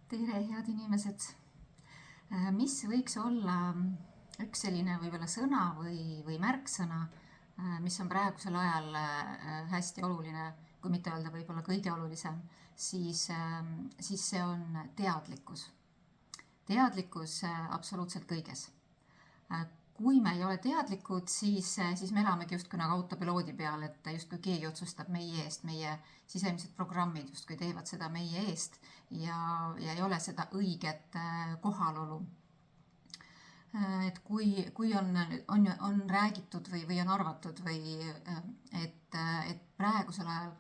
tere, head inimesed! Mis võiks olla üks selline võib-olla sõna või märksõna, mis on praegusel ajal hästi oluline, kui mitte öelda võib-olla kõige olulisem, siis see on teadlikkus. Teadlikkus absoluutselt kõiges. Kui me ei ole teadlikud, siis me elamegi justkui nagu autopiloodi peal, et justkui keegi otsustab meie eest, meie sisemised programmid justkui teevad seda meie eest ja ei ole seda õiget kohalolu. Et kui on räägitud või on arvatud et praegusel ajal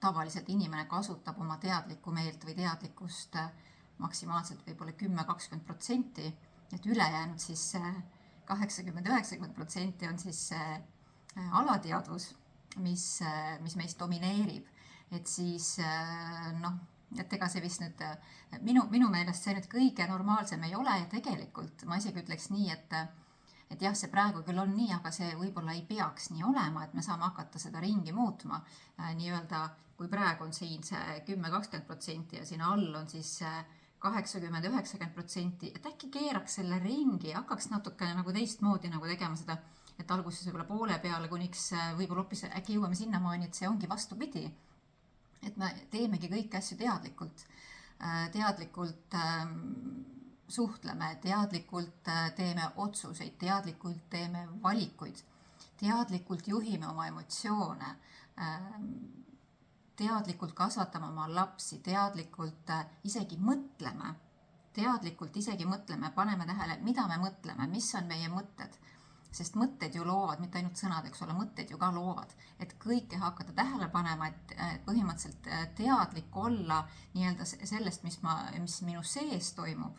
tavaliselt inimene kasutab oma teadlikku meelt või teadlikkust maksimaalselt võib-olla 10-20%, et ülejäänud siis 80-90% on siis alateadvus, mis meist domineerib. Et siis et ega see vist nüüd minu meelest see nüüd kõige normaalsem ei ole ja tegelikult ma isegi ütleks nii, et jah, see praegu küll on nii, aga see võib-olla ei peaks nii olema, et me saame hakata seda ringi muutma. Nii-öelda, kui praegu on siin see 10-20% ja siin all on siis 80-90%, et äkki keeraks selle ringi, hakkaks natukene nagu teistmoodi nagu tegema seda, et alguses võib-olla poole peale, kuniks võib-olla hoopis äkki jõuame sinnamaani, et see ongi vastupidi. Et me teemegi kõiki asju teadlikult. Teadlikult suhtleme, teadlikult teeme otsuseid, teadlikult teeme valikuid, teadlikult juhime oma emotsioone, teadlikult kasvatame oma lapsi, teadlikult isegi mõtleme, paneme tähele, mida me mõtleme, mis on meie mõtted. Sest mõtted ju loovad, mitte ainult sõnad, eks ole, mõtted ju ka loovad. Et kõike hakata tähele panema, et põhimõtteliselt teadlik olla nii-öelda sellest, mis minu sees toimub,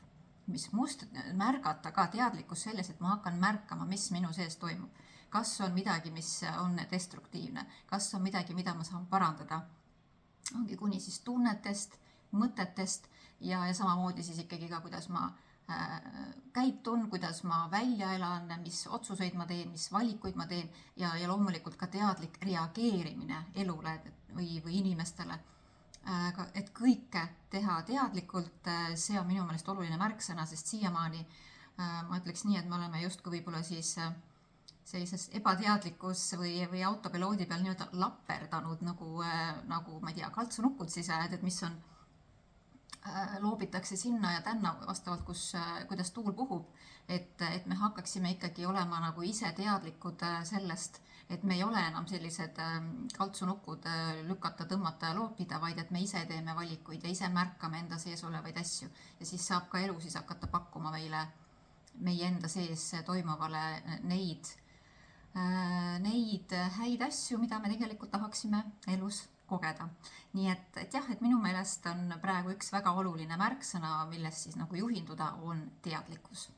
mis must märgata ka teadlikkus selles, et ma hakkan märkama, mis minu sees toimub. Kas on midagi, mis on destruktiivne, kas on midagi, mida ma saan parandada. Ongi kuni siis tunnetest, mõtetest ja samamoodi siis ikkagi ka, kuidas ma käitun, kuidas ma välja elan, mis otsuseid ma teen, mis valikuid ma teen ja loomulikult ka teadlik reageerimine elule või inimestele. Et kõike teha teadlikult, see on minu meelest oluline märksõna, sest siiamaani ma ütleks nii, et me oleme justkui võib-olla siis sellises ebateadlikus või autopiloodi peal nii-öelda lapperdanud nagu ma ei tea, kaltsunukud siis, et mis on loobitakse sinna ja tänna vastavalt, kuidas tuul puhub, et me hakkaksime ikkagi olema nagu ise teadlikud sellest, et me ei ole enam sellised kaltsunukud lükata, tõmmata ja loopida, vaid et me ise teeme valikuid ja ise märkame enda sees olevaid asju. Ja siis saab ka elu siis hakata pakkuma meile meie enda sees toimuvale neid häid asju, mida me tegelikult tahaksime elus kogeda. Nii et jah, et minu meelest on praegu üks väga oluline märksõna, millest siis nagu juhinduda on teadlikkus.